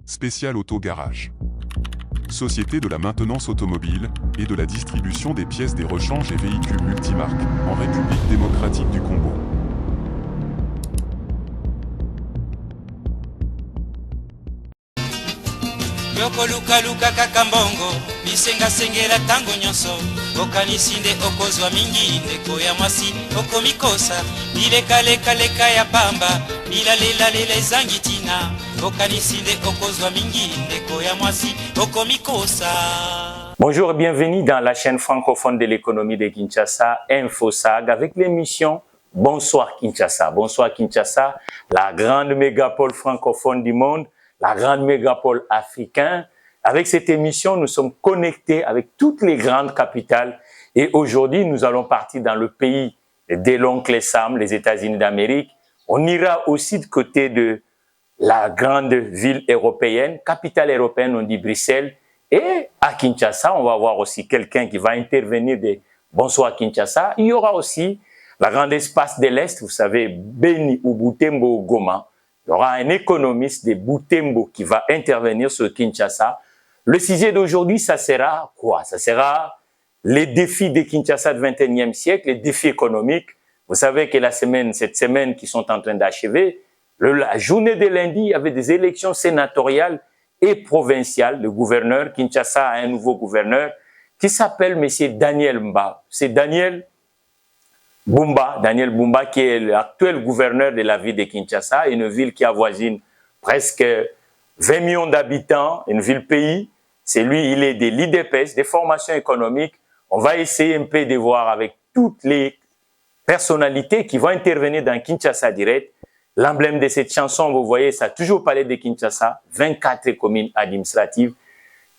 Spécial Auto Garage. Société de la maintenance automobile et de la distribution des pièces des rechanges et véhicules multimarques en République démocratique du Congo. Yoko luka luka kakambongo bisenga sengela tango nyonso okanisinde okozwa mingi ndeko ya mwasi okomikosa bileka leka ya pamba bilalela ezangitina okanisinde okozwa mingi ndeko ya mwasi okomikosa. Bonjour et bienvenue dans la chaîne francophone de l'économie de Kinshasa, InfoSag, avec l'émission Bonsoir Kinshasa. Bonsoir Kinshasa, la grande mégapole francophone du monde, la grande mégapole africaine. Avec cette émission, nous sommes connectés avec toutes les grandes capitales et aujourd'hui, nous allons partir dans le pays de l'oncle Sam, les États-Unis d'Amérique. On ira aussi du côté de la grande ville européenne, capitale européenne, on dit Bruxelles. Et à Kinshasa, on va voir aussi quelqu'un qui va intervenir de Bonsoir Kinshasa. Il y aura aussi la grande espace de l'Est, vous savez, Beni ou Butembo Goma. Il y aura un économiste de Butembo qui va intervenir sur Kinshasa. Le sujet d'aujourd'hui, ça sera quoi? Ça sera les défis de Kinshasa du XXIe siècle, les défis économiques. Vous savez que cette semaine qui sont en train d'achever, la journée de lundi, il y avait des élections sénatoriales et provinciales. Le gouverneur, Kinshasa a un nouveau gouverneur qui s'appelle M. Daniel Mba. C'est Daniel Bumba qui est l'actuel gouverneur de la ville de Kinshasa, une ville qui avoisine presque 20 millions d'habitants, une ville-pays. C'est lui, il est de l'IDPS, des formations économiques. On va essayer un peu de voir avec toutes les personnalités qui vont intervenir dans Kinshasa direct. L'emblème de cette chanson, vous voyez, ça a toujours parlé de Kinshasa, 24 communes administratives.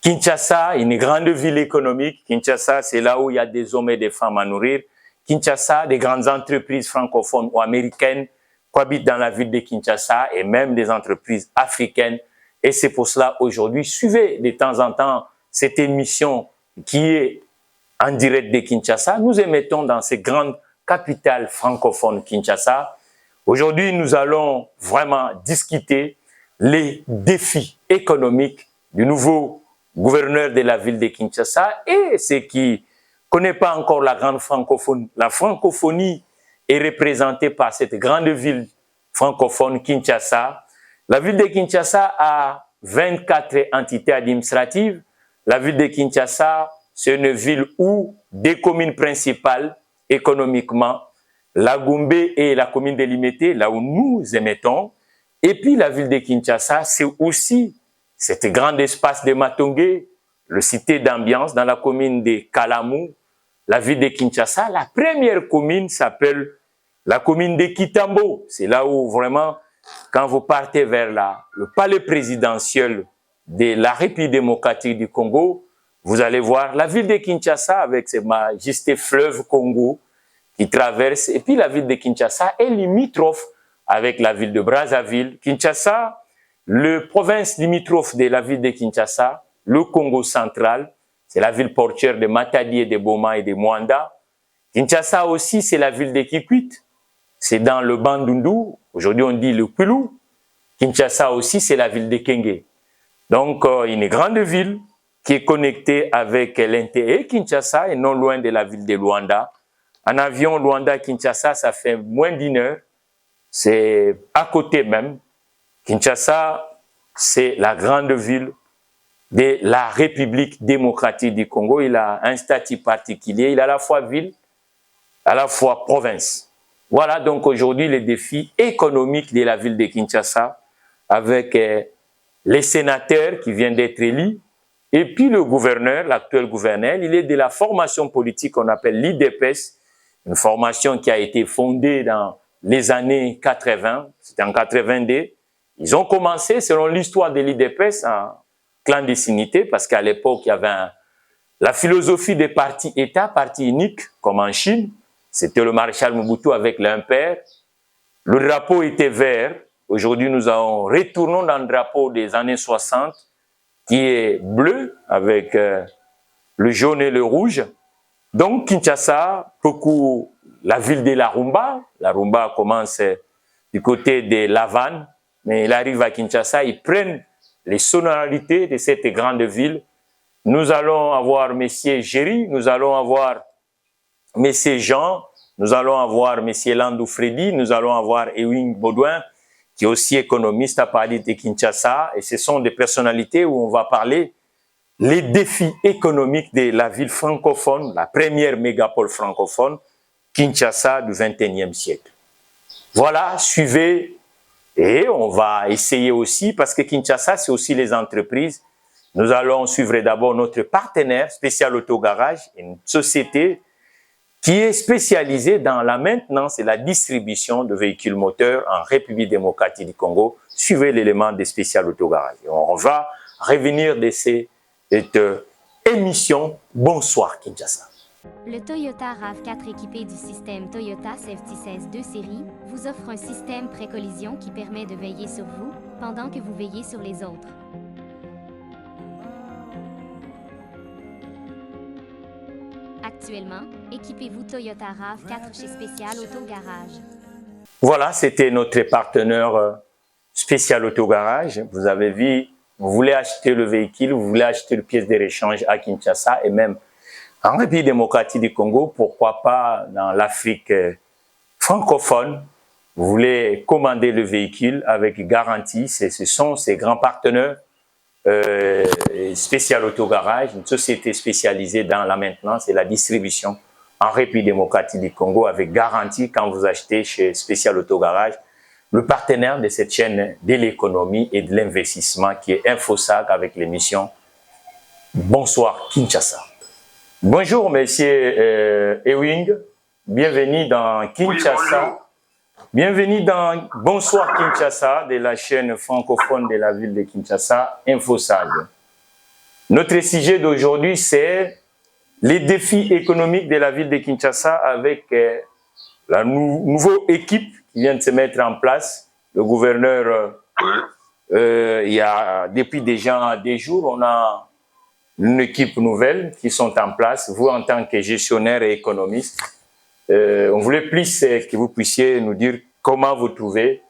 Kinshasa, une grande ville économique. Kinshasa, c'est là où il y a des hommes et des femmes à nourrir. Kinshasa, des grandes entreprises francophones ou américaines cohabitent dans la ville de Kinshasa et même des entreprises africaines. Et c'est pour cela, aujourd'hui, suivez de temps en temps cette émission qui est en direct de Kinshasa. Nous émettons dans ces grandes capitales francophones Kinshasa. Aujourd'hui, nous allons vraiment discuter les défis économiques du nouveau gouverneur de la ville de Kinshasa et ceux qui ne connaissent pas encore la grande francophonie. La francophonie est représentée par cette grande ville francophone Kinshasa. La ville de Kinshasa a 24 entités administratives. La ville de Kinshasa, c'est une ville où des communes principales économiquement, la Gombe et la commune de Limete, là où nous émettons. Et puis la ville de Kinshasa, c'est aussi cet grand espace de Matongé, le cité d'ambiance dans la commune de Kalamu. La ville de Kinshasa, la première commune s'appelle la commune de Kitambo. C'est là où vraiment, quand vous partez vers le palais présidentiel de la République démocratique du Congo, vous allez voir la ville de Kinshasa avec ses majestés fleuves Congo qui traverse. Et puis la ville de Kinshasa est limitrophe avec la ville de Brazzaville. Kinshasa, le province limitrophe de la ville de Kinshasa, le Congo central, c'est la ville portuaire de Matadi et de Boma et de Mwanda. Kinshasa aussi, c'est la ville de Kikwit. C'est dans le Bandundu. Aujourd'hui, on dit le Kwilu. Kinshasa aussi, c'est la ville de Kenge. Donc, une grande ville qui est connectée avec l'Inté et Kinshasa et non loin de la ville de Luanda. En avion, Luanda-Kinshasa, ça fait moins d'une heure. C'est à côté même. Kinshasa, c'est la grande ville de la République démocratique du Congo. Il a un statut particulier. Il a à la fois ville, à la fois province. Voilà donc aujourd'hui les défis économiques de la ville de Kinshasa avec les sénateurs qui viennent d'être élus et puis le gouverneur, l'actuel gouverneur. Il est de la formation politique qu'on appelle l'IDPS, une formation qui a été fondée dans les années 80, c'était en 82. Ils ont commencé, selon l'histoire de l'IDPS, en clandestinité, parce qu'à l'époque, il y avait la philosophie des partis État, parti unique, comme en Chine. C'était le maréchal Mobutu avec l'impère. Le drapeau était vert. Aujourd'hui, nous retournons dans le drapeau des années 60, qui est bleu, avec le jaune et le rouge. Donc, Kinshasa, beaucoup, la ville de la Rumba. La Rumba commence du côté de Lavanne, mais il arrive à Kinshasa, ils prennent les sonorités de cette grande ville. Nous allons avoir M. Géry, nous allons avoir M. Jean, nous allons avoir M. Landou Freddy, nous allons avoir Ewing Baudouin, qui est aussi économiste à Paris de Kinshasa. Et ce sont des personnalités où on va parler les défis économiques de la ville francophone, la première mégapole francophone, Kinshasa du XXIe siècle. Voilà, suivez et on va essayer aussi, parce que Kinshasa, c'est aussi les entreprises. Nous allons suivre d'abord notre partenaire Spécial Autogarage, une société qui est spécialisée dans la maintenance et la distribution de véhicules moteurs en République démocratique du Congo. Suivez l'élément des Spécial Autogarage. On va revenir de cette émission. Bonsoir Kinshasa. Le Toyota RAV4 équipé du système Toyota Safety 16 2 série vous offre un système pré-collision qui permet de veiller sur vous pendant que vous veillez sur les autres. Actuellement, équipez-vous Toyota RAV4 chez Spécial Autogarage. Voilà, c'était notre partenaire Spécial Autogarage. Vous avez vu, vous voulez acheter le véhicule, vous voulez acheter le pièce de rechange à Kinshasa et même en République démocratique du Congo, pourquoi pas dans l'Afrique francophone. Vous voulez commander le véhicule avec garantie. Ce sont ces grands partenaires Spécial Autogarage, une société spécialisée dans la maintenance et la distribution en République démocratique du Congo avec garantie quand vous achetez chez Spécial Autogarage, le partenaire de cette chaîne de l'économie et de l'investissement qui est InfoSag avec l'émission Bonsoir Kinshasa. Bonjour monsieur Ewing, bienvenue dans Kinshasa. Oui, bienvenue dans Bonsoir Kinshasa de la chaîne francophone de la ville de Kinshasa, InfoSag. Notre sujet d'aujourd'hui, c'est les défis économiques de la ville de Kinshasa avec la nouvelle équipe qui vient de se mettre en place. Le gouverneur, il y a depuis déjà des jours, on a une équipe nouvelle qui sont en place. Vous, en tant que gestionnaire et économiste, on voulait plus que vous puissiez nous dire comment vous trouvez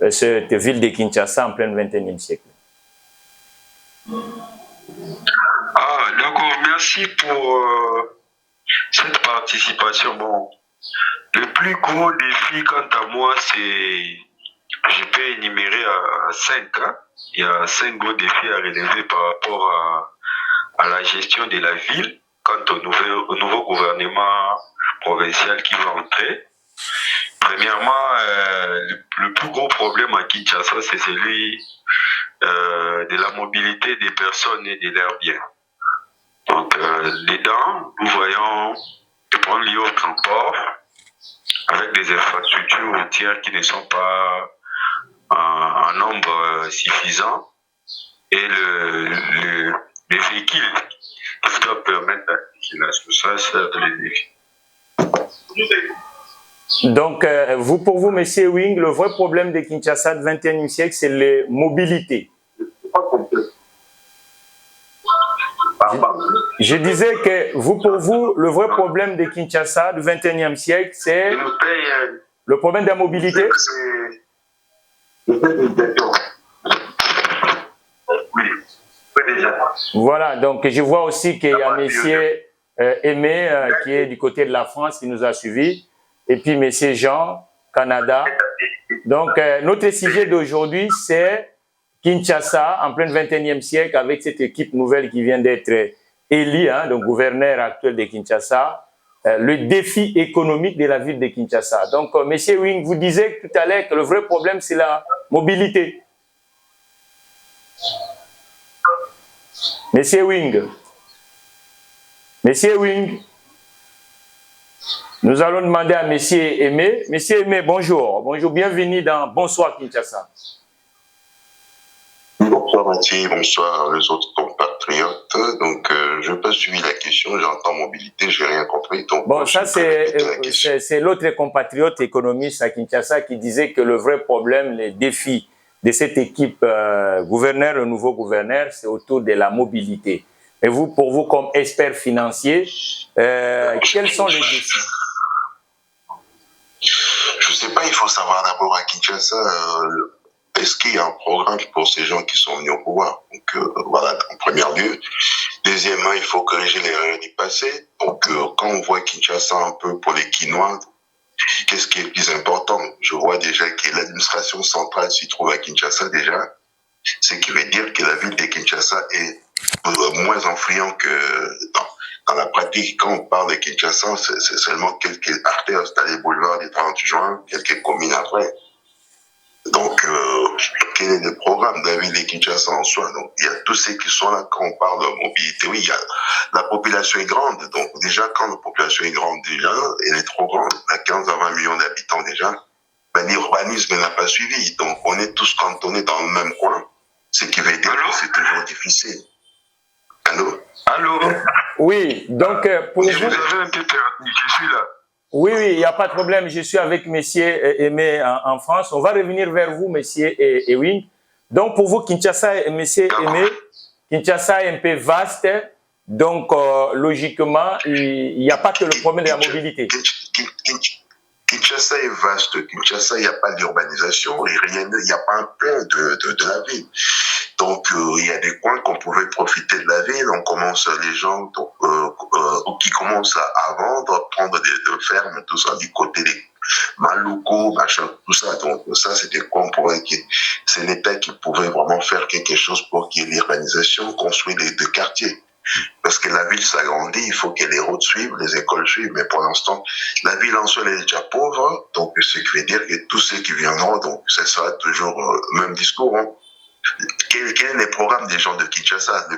cette ville de Kinshasa en plein XXIe siècle. D'accord, merci pour cette participation. Bon, le plus gros défi, quant à moi, c'est, je peux énumérer à 5. Hein. Il y a 5 gros défis à relever par rapport à la gestion de la ville, quant au nouveau gouvernement provincial qui va entrer. Premièrement, le plus gros problème à Kinshasa, c'est celui de la mobilité des personnes et de leurs biens. Donc, dedans, nous voyons des problèmes liés au transport, avec des infrastructures routières qui ne sont pas en nombre suffisant, et les véhicules qui doivent permettre la circulation. Ça, c'est les défis. Donc, pour vous, M. Wing, le vrai problème de Kinshasa du XXIe siècle, c'est les mobilités. Je disais que pour vous, le vrai problème de Kinshasa du XXIe siècle, c'est le problème de la mobilité. Voilà, donc je vois aussi qu'il y a M. Aimé qui est du côté de la France qui nous a suivis. Et puis M. Jean, Canada. Donc, notre sujet d'aujourd'hui, c'est Kinshasa, en plein XXIe siècle, avec cette équipe nouvelle qui vient d'être élue, le gouverneur actuel de Kinshasa, le défi économique de la ville de Kinshasa. Donc, M. Wing, vous disiez tout à l'heure que le vrai problème, c'est la mobilité. M. Wing. Monsieur Wing. Nous allons demander à M. Aimé. M. Aimé, bonjour. Bonjour, bienvenue dans Bonsoir Kinshasa. Bonsoir Mathieu, bonsoir les autres compatriotes. Donc, je n'ai pas suivi la question, j'entends mobilité, je n'ai rien compris. Donc, bon, ça c'est l'autre compatriote économiste à Kinshasa qui disait que le vrai problème, les défis de cette équipe gouverneur, le nouveau gouverneur, c'est autour de la mobilité. Et vous, pour vous, comme expert financier, quels sont les défis? Je ne sais pas, il faut savoir d'abord à Kinshasa, est-ce qu'il y a un programme pour ces gens qui sont venus au pouvoir? Donc voilà, en premier lieu. Deuxièmement, il faut corriger les erreurs du passé. Donc quand on voit Kinshasa un peu pour les Quinois, qu'est-ce qui est le plus important? Je vois déjà que l'administration centrale s'y trouve à Kinshasa déjà, ce qui veut dire que la ville de Kinshasa est moins influente que dans la pratique. Quand on parle de Kinshasa, c'est seulement quelques artères, c'est-à-dire le boulevard du 30 juin, quelques communes après. Donc, quel est le programme de la ville de Kinshasa en soi? Donc, il y a tous ceux qui sont là quand on parle de mobilité. Oui, la population est grande. Donc, déjà, quand la population est grande, déjà, elle est trop grande. À 15 à 20 millions d'habitants déjà, ben, l'urbanisme n'a pas suivi. Donc, on est tous cantonnés dans le même coin. Ce qui veut dire que c'est toujours difficile. Allô? Allô? Oui, donc pour vous vous... avez un peu perdu, je suis là. Oui, il n'y a pas de problème. Je suis avec Monsieur Aimé en France. On va revenir vers vous, Monsieur Ewing. Donc, pour vous, Kinshasa, Monsieur Aimé, Kinshasa est un peu vaste. Donc, logiquement, il n'y a pas que le problème de la mobilité. Kinshasa est vaste. Kinshasa, il n'y a pas d'urbanisation et rien, il n'y a pas un plan de la ville. Donc, il y a des coins qu'on pouvait profiter de la ville. On commence, les gens qui commencent à vendre, à prendre des fermes, tout ça, du côté des Maluku, machin, tout ça. Donc, ça, c'était quoi on pourrait, c'est l'État qui pouvait vraiment faire quelque chose pour qu'il y ait l'urbanisation, construire des quartiers. Parce que la ville s'agrandit, il faut que les routes suivent, les écoles suivent, mais pour l'instant, la ville en soi elle est déjà pauvre, donc ce qui veut dire que tous ceux qui viendront, donc ça sera toujours le même discours. Hein. Quel est le programme des gens de Kinshasa?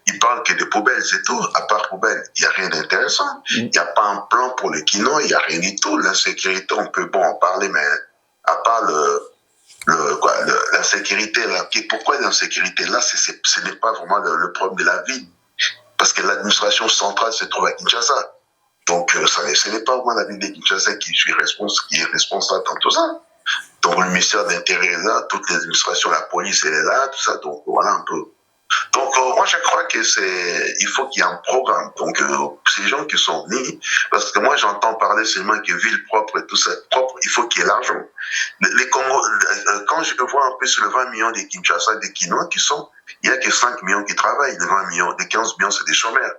Ils parlent que de poubelles, c'est tout. À part poubelles, il n'y a rien d'intéressant. Il n'y a pas un plan pour les Quinois, il n'y a rien du tout. L'insécurité, on peut en parler, mais à part l'insécurité, là, pourquoi l'insécurité là, ce n'est pas vraiment le problème de la ville. Parce que l'administration centrale se trouve à Kinshasa. Donc, ce n'est pas moi, la ville de Kinshasa, qui est responsable dans tout ça. Donc, le ministère de l'Intérieur est là, toute l'administration, la police, elle est là, tout ça. Donc, voilà un peu. Donc, moi, je crois que il faut qu'il y ait un programme. Donc, ces gens qui sont venus, parce que moi, j'entends parler seulement que ville propre et tout ça, propre, il faut qu'il y ait l'argent. Quand je vois un peu sur les 20 millions de Kinshasa, des Quinois qui sont, il n'y a que 5 millions qui travaillent, les 20 millions, les 15 millions, c'est des chômeurs.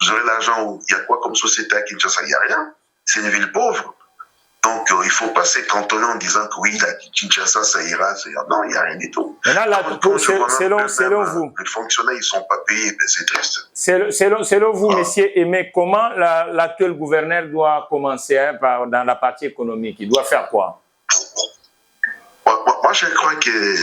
Vous aurez l'argent où? Il y a quoi comme société à Kinshasa? Il n'y a rien. C'est une ville pauvre. Donc, il ne faut pas se cantonner en disant que oui, la Kinshasa, ça ira. Non, il n'y a rien du tout. Maintenant, là, selon vous, les fonctionnaires, ils ne sont pas payés, c'est triste. Selon vous, Monsieur Aimé, comment l'actuel gouverneur doit commencer dans la partie économique? Il doit faire quoi? Moi, je crois que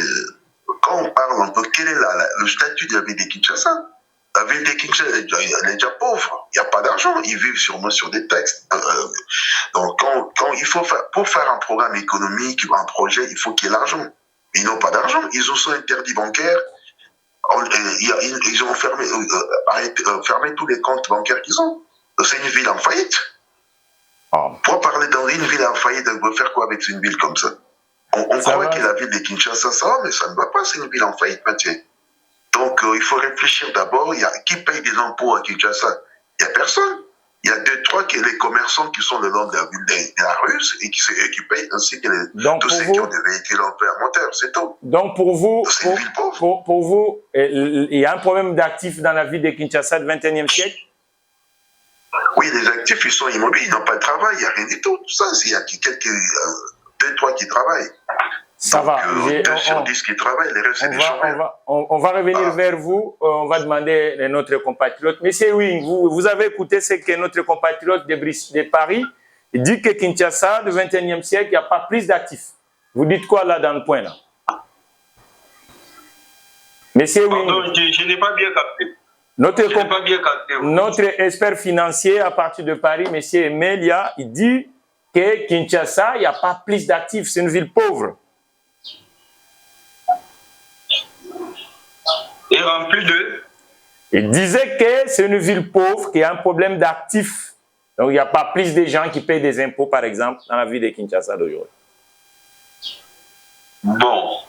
quand on parle un peu, quel est le statut de la ville de Kinshasa? La ville de Kinshasa, elle est déjà pauvre. Il n'y a pas d'argent. Ils vivent sûrement sur des taxes. Donc, quand il faut pour faire un programme économique, un projet, il faut qu'il y ait l'argent. Ils n'ont pas d'argent. Ils ont son interdit bancaire. Ils ont fermé tous les comptes bancaires qu'ils ont. C'est une ville en faillite. Pour parler dans une ville en faillite, on veut faire quoi avec une ville comme ça? On croit que la ville de Kinshasa, ça va, mais ça ne va pas. C'est une ville en faillite, Mathieu. Donc, il faut réfléchir d'abord. Qui paye des impôts à Kinshasa? Il n'y a personne. Il y a 2-3 les commerçants qui sont le long de la ville de la rue et qui payent, ainsi que tous ceux qui ont des véhicules en moteur, c'est tout. Donc, pour vous, il y a un problème d'actifs dans la ville de Kinshasa du 21e siècle? Oui, les actifs, ils sont immobiles, ils n'ont pas de travail, il n'y a rien du tout. Tout ça, il y a quelques 2-3 qui travaillent. Ça va. 2 sur 10 qui travaillent, les restes, c'est des chômeurs. On va revenir vers vous. On va demander à notre compatriote. Monsieur Wing, vous avez écouté ce que notre compatriote de Paris dit que Kinshasa, du 21e siècle, il n'y a pas plus d'actifs. Vous dites quoi là dans le point là? Monsieur Wing. Pardon, je n'ai pas bien capté. Notre expert financier à partir de Paris, monsieur Emelia, il dit que Kinshasa, il n'y a pas plus d'actifs. C'est une ville pauvre. Et rempli de? Il disait que c'est une ville pauvre, qu'il y a un problème d'actifs. Donc, il n'y a pas plus de gens qui payent des impôts, par exemple, dans la ville de Kinshasa d'aujourd'hui. Bon,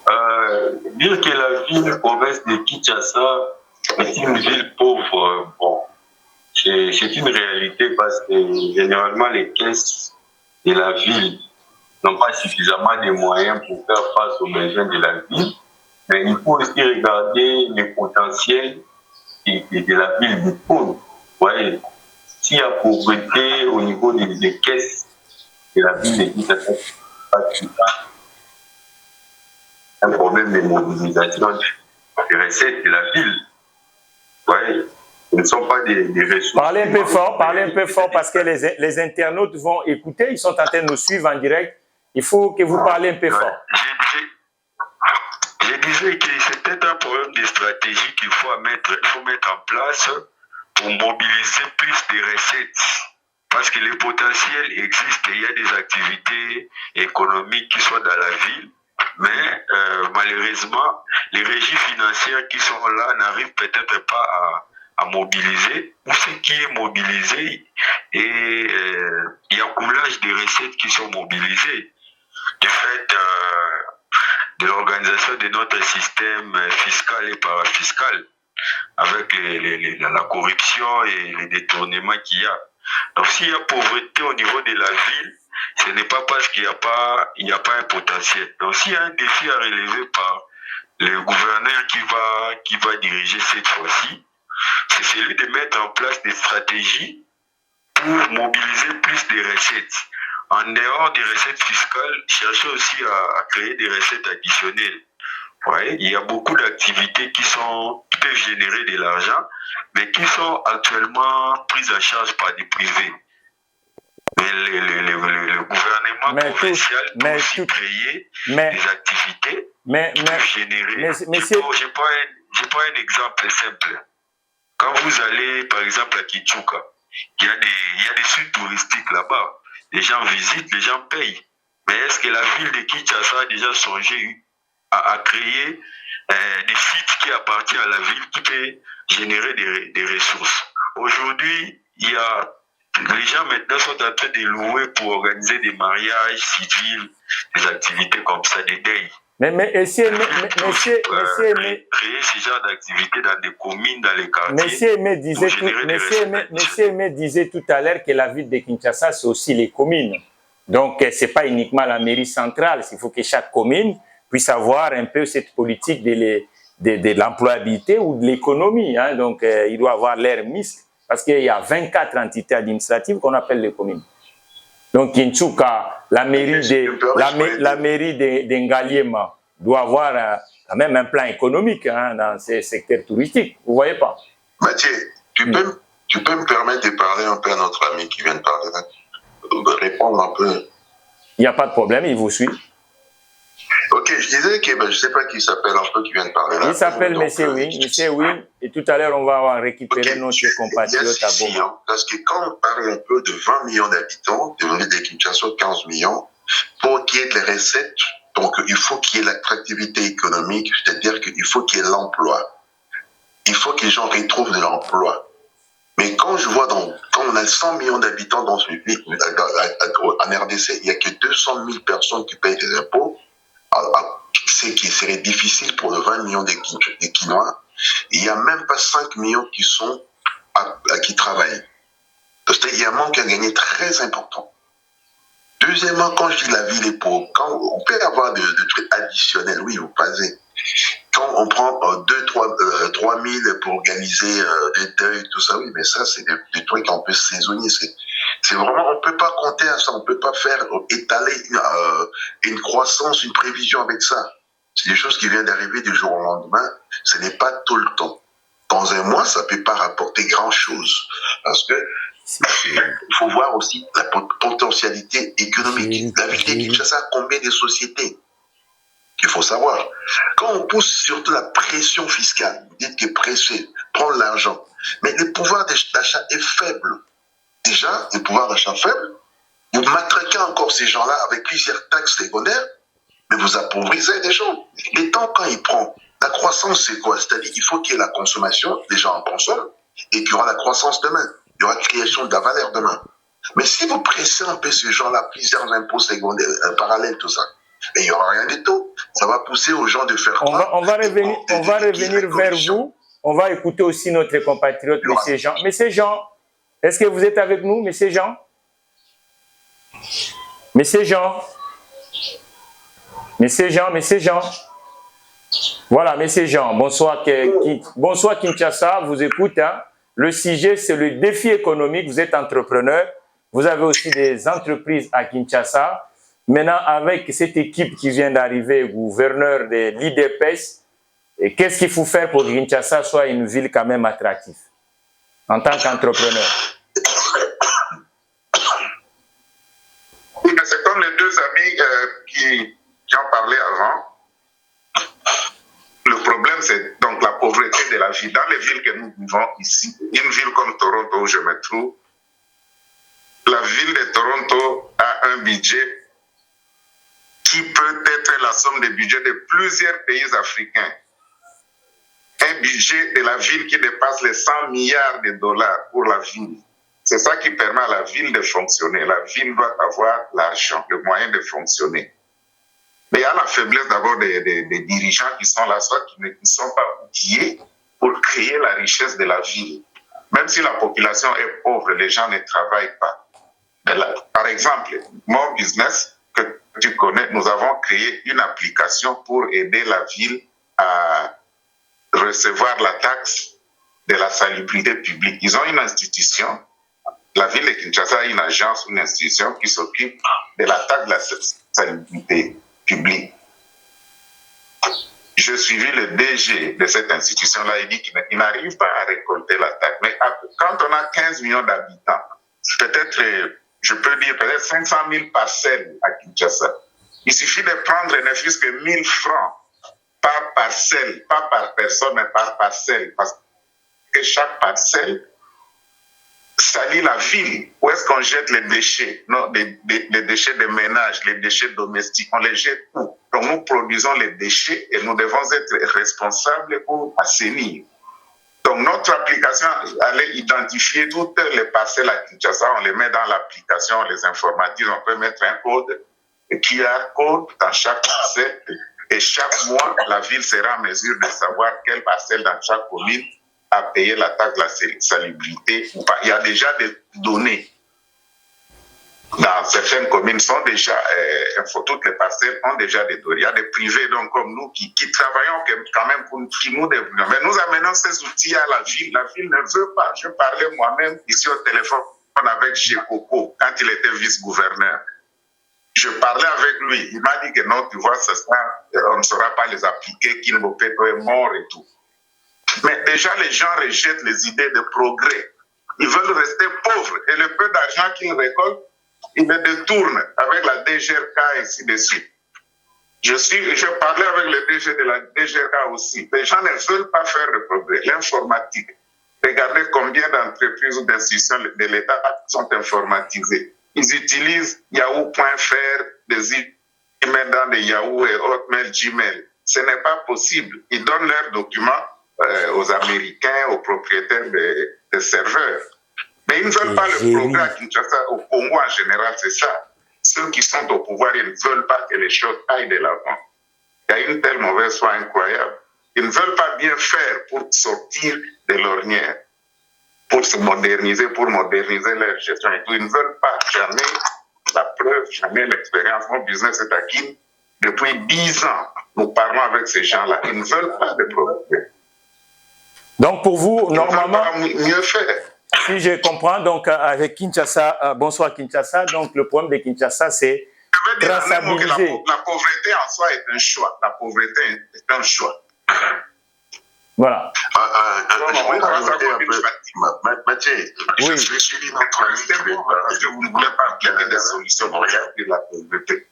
dire que la ville province de Kinshasa est une ville pauvre, bon, c'est une réalité parce que généralement les caisses de la ville n'ont pas suffisamment de moyens pour faire face aux besoins de la ville. Mais il faut aussi regarder le potentiel de la ville du Pôle. Ouais. S'il y a pauvreté au niveau des caisses de la ville de Kinshasa, un problème de mobilisation des recettes de la ville. Ouais. Ce ne sont pas des ressources. Parlez un peu fort parce que les internautes vont écouter, ils sont en train de nous suivre en direct. Il faut que vous parlez un peu fort. Je disais que c'est peut-être un problème de stratégie qu'il faut mettre en place pour mobiliser plus de recettes. Parce que le potentiel existe, il y a des activités économiques qui sont dans la ville, mais malheureusement, les régies financières qui sont là n'arrivent peut-être pas à mobiliser, ou ce qui est mobilisé, et il y a coulage des recettes qui sont mobilisées du fait de l'organisation de notre système fiscal et parafiscal, avec la corruption et les détournements qu'il y a. Donc s'il y a pauvreté au niveau de la ville, ce n'est pas parce qu'il n'y a pas un potentiel. Donc s'il y a un défi à relever par le gouverneur qui va diriger cette fois-ci, c'est celui de mettre en place des stratégies pour mobiliser plus de recettes. En dehors des recettes fiscales, chercher aussi à créer des recettes additionnelles. Ouais, il y a beaucoup d'activités qui peuvent générer de l'argent, mais qui sont actuellement prises en charge par des privés. Mais le gouvernement provincial peut aussi créer des activités qui peuvent générer. Je prends un exemple simple. Quand vous allez, par exemple, à Kichuka, il y a des sites touristiques là-bas. Les gens visitent, les gens payent. Mais est-ce que la ville de Kinshasa a déjà songé à créer des sites qui appartiennent à la ville, qui peuvent générer des ressources? Aujourd'hui, les gens maintenant sont en train de louer pour organiser des mariages civils, des activités comme ça, des deuils. Monsieur, créer ce genre d'activités dans des communes, dans les quartiers. Monsieur Aimé disait tout à l'heure que la ville de Kinshasa, c'est aussi les communes. Donc, ce n'est pas uniquement la mairie centrale. Il faut que chaque commune puisse avoir un peu cette politique de l'employabilité ou de l'économie. Hein. Donc, il doit avoir l'air mixte parce qu'il y a 24 entités administratives qu'on appelle les communes. Donc, Kinchuka, la mairie de Ngaliema doit avoir quand même un plan économique dans ces secteurs touristiques. Vous ne voyez pas? Mathieu, tu peux me permettre de parler un peu à notre ami qui vient de parler là, de répondre un peu? Il n'y a pas de problème, il vous suit. Ok, je disais que je ne sais pas qui s'appelle un peu qui vient de parler là. Il s'appelle Monsieur Wing, et tout à l'heure on va récupérer notre compatriote à Goma. Parce que quand on parle un peu de 20 millions d'habitants, de Kinshasa 15 millions, pour qu'il y ait des recettes, donc il faut qu'il y ait l'attractivité économique, c'est-à-dire qu'il faut qu'il y ait l'emploi. Il faut que les gens retrouvent de l'emploi. Mais quand je vois, quand on a 100 millions d'habitants dans ce pays, en RDC, il n'y a que 200 000 personnes qui payent des impôts, ce qui serait difficile pour les 20 millions de Quinois. Il n'y a même pas 5 millions qui travaillent. Il y a un manque à gagner très important. Deuxièmement, quand je dis la ville est pauvre, quand on peut avoir des trucs additionnels, oui, vous passez. Quand on prend 3 000 pour organiser des deuils, tout ça, oui, mais ça, c'est des trucs un peu saisonniers. C'est vraiment, on ne peut pas compter à ça, on ne peut pas étaler une croissance, une prévision avec ça. C'est des choses qui viennent d'arriver du jour au lendemain. Ce n'est pas tout le temps. Dans un mois, ça ne peut pas rapporter grand-chose. Parce que il faut voir aussi la potentialité économique. La ville de Kinshasa a combien de sociétés? Il faut savoir. Quand on pousse surtout la pression fiscale, vous dites que presser, prendre l'argent, mais le pouvoir d'achat est faible. Déjà, le pouvoir d'achat faible, vous matraquez encore ces gens-là avec plusieurs taxes secondaires, mais vous appauvrissez des gens. Et tant quand il prend, la croissance c'est quoi? C'est-à-dire qu'il faut qu'il y ait la consommation, les gens en consomment, et qu'il y aura la croissance demain. Il y aura la création de la valeur demain. Mais si vous pressez un peu ces gens-là, plusieurs impôts secondaires, parallèles, tout ça, mais il n'y aura rien du tout. Ça va pousser aux gens de faire quoi? On va revenir vers vous. On va écouter aussi notre compatriote, M. Jean. M. Jean, est-ce que vous êtes avec nous, M. Jean? M. Jean? Monsieur Jean. Voilà, Monsieur Jean, bonsoir Kinshasa, vous écoute. Hein. Le sujet, c'est le défi économique. Vous êtes entrepreneur, vous avez aussi des entreprises à Kinshasa. Maintenant, avec cette équipe qui vient d'arriver, gouverneur de l'IDPS, qu'est-ce qu'il faut faire pour que Kinshasa soit une ville quand même attractive en tant qu'entrepreneur? Oui, mais c'est comme les deux amis qui ont parlé avant. Le problème, c'est donc la pauvreté de la vie. Dans les villes que nous vivons ici, une ville comme Toronto où je me trouve, la ville de Toronto a un budget qui peut être la somme des budgets de plusieurs pays africains. Un budget de la ville qui dépasse les 100 milliards de dollars pour la ville. C'est ça qui permet à la ville de fonctionner. La ville doit avoir l'argent, le moyen de fonctionner. Mais il y a la faiblesse d'abord des dirigeants qui sont là, soit qui ne sont pas outillés pour créer la richesse de la ville. Même si la population est pauvre, les gens ne travaillent pas. Là, par exemple, mon business que tu connais, nous avons créé une application pour aider la ville à recevoir la taxe de la salubrité publique. Ils ont une institution, la ville de Kinshasa a une agence, une institution qui s'occupe de la taxe de la salubrité publique. Je suivis le DG de cette institution-là, il dit qu'il n'arrive pas à récolter la taxe. Mais quand on a 15 millions d'habitants, peut-être, je peux dire, peut-être 500 000 parcelles à Kinshasa. Il suffit de prendre ne fût-ce que 1000 francs par parcelle, pas par personne, mais par parcelle. Parce que chaque parcelle salit la ville. Où est-ce qu'on jette les déchets? Non, les déchets de ménage, les déchets domestiques, on les jette où? Donc nous produisons les déchets et nous devons être responsables pour assainir. Donc notre application allait identifier toutes les parcelles à Kinshasa, on les met dans l'application, on les informatise, on peut mettre un code, QR code dans chaque parcelle, et chaque mois, la ville sera en mesure de savoir quelle parcelle dans chaque commune a payé la taxe de la salubrité ou pas. Il y a déjà des données. Dans certaines communes, sont déjà, toutes les parcelles ont déjà des données. Il y a des privés donc, comme nous qui travaillons quand même pour nous développer. Mais nous amenons ces outils à la ville. La ville ne veut pas. Je parlais moi-même ici au téléphone avec Gécoco quand il était vice-gouverneur. Je parlais avec lui. Il m'a dit que non, tu vois, on ne saura pas les appliquer, qu'Inbopeto est mort et tout. Mais déjà, les gens rejettent les idées de progrès. Ils veulent rester pauvres. Et le peu d'argent qu'ils récoltent, ils le détournent avec la DGRK et ainsi de suite. Je parlais avec le DG de la DGRK aussi. Les gens ne veulent pas faire de progrès. L'informatique. Regardez combien d'entreprises ou d'institutions de l'État sont informatisées. Ils utilisent Yahoo.fr, des emails dans des Yahoo et Hotmail, Gmail. Ce n'est pas possible. Ils donnent leurs documents aux Américains, aux propriétaires des serveurs. Mais ils ne veulent pas le progrès à Kinshasa, au Congo en général, c'est ça. Ceux qui sont au pouvoir, ils ne veulent pas que les choses aillent de l'avant. Il y a une telle mauvaise foi incroyable. Ils ne veulent pas bien faire pour sortir de l'ornière, pour se moderniser, pour moderniser leur gestion et tout. Ils ne veulent pas jamais la preuve, jamais l'expérience. Mon business est acquis depuis 10 ans. Nous parlons avec ces gens-là. Ils ne veulent pas de progrès. Donc pour vous, normalement, mieux faire. Si je comprends, donc avec Kinshasa, bonsoir Kinshasa, donc le problème de Kinshasa, c'est traçabiliser. La pauvreté en soi est un choix. La pauvreté est un choix. Voilà. Je voulais rajouter un peu. Mathieu, je suis suivi notre ami parce que vous ne voulez pas appliquer des solutions pour regarder la pauvreté.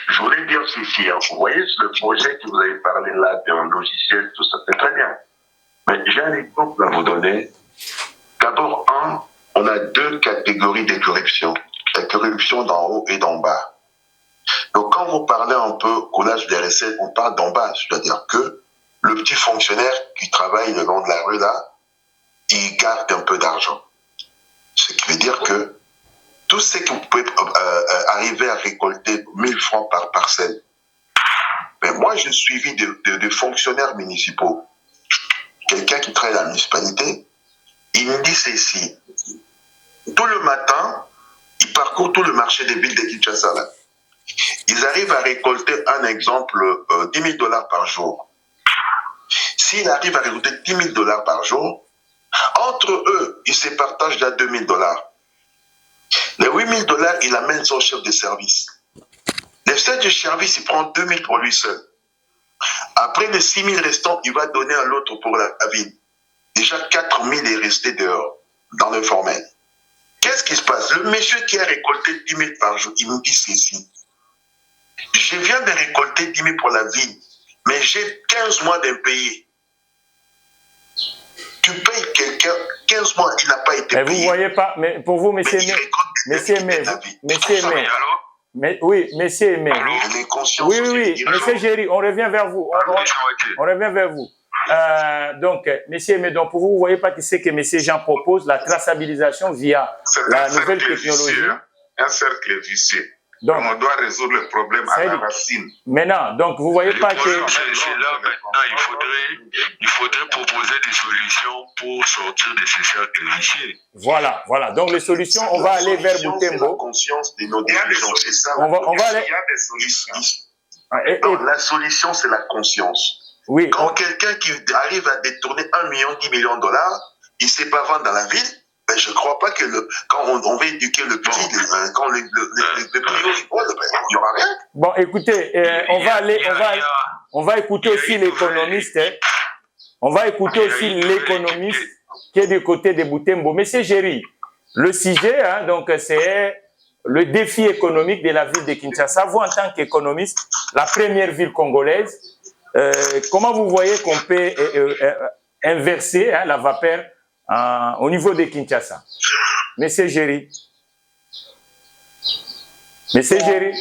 Je voulais dire ceci. Vous voyez le projet que vous avez parlé là d'un logiciel, tout ça, c'est très bien. Mais j'ai un exemple à vous donner. D'abord, on a 2 catégories de corruption. La corruption d'en haut et d'en bas. Donc, quand vous parlez un peu collage des recettes, on parle d'en bas. C'est-à-dire que le petit fonctionnaire qui travaille le long de la rue, là, il garde un peu d'argent. Ce qui veut dire que tout ce que vous pouvez arriver à récolter 1000 francs par parcelle. Mais moi, j'ai suivi des fonctionnaires municipaux. Quelqu'un qui travaille à la municipalité, il me dit ceci. Tout le matin, il parcourt tout le marché des villes de Kinshasa, là. ils arrivent à récolter, un exemple, 10 000 dollars par jour. S'ils arrivent à récolter 10 000 dollars par jour, entre eux, ils se partagent déjà 2 000 dollars. Les 8 000 dollars, il amène son chef de service. Le chef de service, il prend 2 000 pour lui seul. Après les 6 000 restants, il va donner à l'autre pour la ville. Déjà 4 000 est resté dehors, dans le formel. Qu'est-ce qui se passe? Le monsieur qui a récolté 10 000 par jour, il nous dit ceci. Je viens de récolter 10 000 pour la ville, mais j'ai 15 mois d'impayé. Tu payes quelqu'un 15 mois, il n'a pas été payé. Vous ne voyez pas, mais pour vous, monsieur Aimé, oui, monsieur Aimé. Oui, monsieur Géry, on revient vers vous. On revient vers vous. Donc, monsieur Aimé, donc pour vous, vous ne voyez pas que c'est que monsieur Jean propose, la traçabilisation via la nouvelle technologie. Un cercle vicieux. Donc, on doit résoudre le problème à la racine. Maintenant, donc vous ne voyez pas que... C'est là maintenant, il faudrait proposer des solutions pour sortir de ces cercles vicieux. Voilà. Donc les solutions, on va aller vers Butembo. C'est la conscience de nos dirigeants, c'est ça. On va aller... Il y a des solutions. Non, la solution, c'est la conscience. Oui. Quand quelqu'un qui arrive à détourner 1 million, 10 millions de dollars, il ne sait pas vendre dans la ville. Ben, je ne crois pas que quand on va éduquer le petit, quand le petit il n'y aura rien. Bon, écoutez, on va écouter aussi l'économiste. On va écouter aussi l'économiste qui est du côté de Butembo. Monsieur Géry, le sujet, donc, c'est le défi économique de la ville de Kinshasa. Vous, en tant qu'économiste, la première ville congolaise, comment vous voyez qu'on peut inverser la vapeur au niveau de Kinshasa? Monsieur Géry. Monsieur Géry.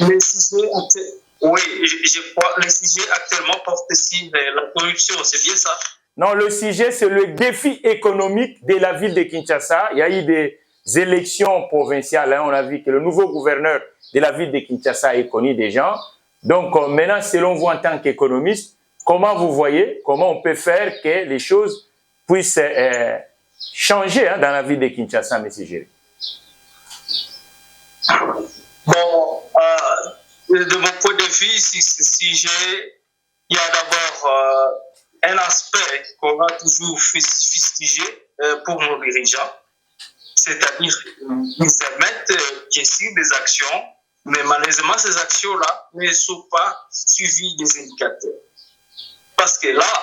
Oui, je crois que le sujet actuellement porte sur la corruption, c'est bien ça? Non, le sujet, c'est le défi économique de la ville de Kinshasa. Il y a eu des élections provinciales. On a vu que le nouveau gouverneur de la ville de Kinshasa est connu des gens. Donc, maintenant, selon vous, en tant qu'économiste, comment vous voyez, comment on peut faire que les choses puissent changer dans la ville de Kinshasa, M. Géry? Bon, de mon point de vue, il y a d'abord un aspect qu'on va toujours fustiger pour nos dirigeants, c'est-à-dire qu'ils émettent bien sûr des actions, mais malheureusement ces actions-là ne sont pas suivies des indicateurs. Parce que là,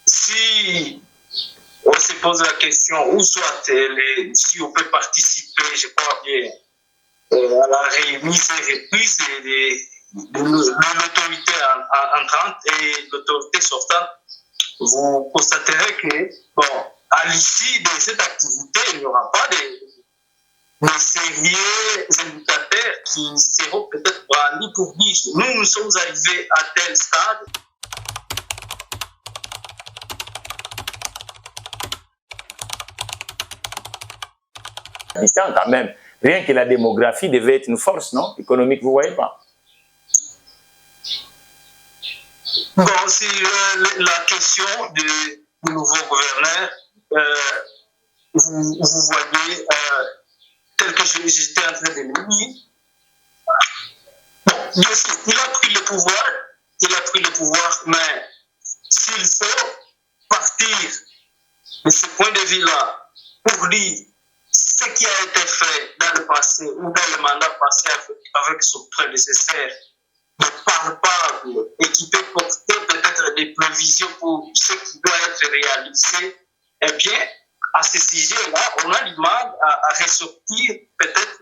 si on se pose la question, ou soit si on peut participer, je crois bien, à la remise et reprise de l'autorité entrante et l'autorité sortante, vous constaterez que, à l'issue de cette activité, il n'y aura pas de sérieux indicateurs qui seront peut-être brandis pour dire nous sommes arrivés à tel stade. Quand même, rien que la démographie devait être une force, non, économique, vous ne voyez pas? Bon, c'est la question du nouveau gouverneur. Vous voyez, tel que j'étais en train de le dire, bien sûr, il a pris le pouvoir, mais s'il faut partir de ce point de vue-là pour dire ce qui a été fait dans le passé ou dans le mandat passé avec son prédécesseur, ne parle pas et qui peut porter peut-être des prévisions pour ce qui doit être réalisé, eh bien, à ce sujet-là, on a du mal à ressortir peut-être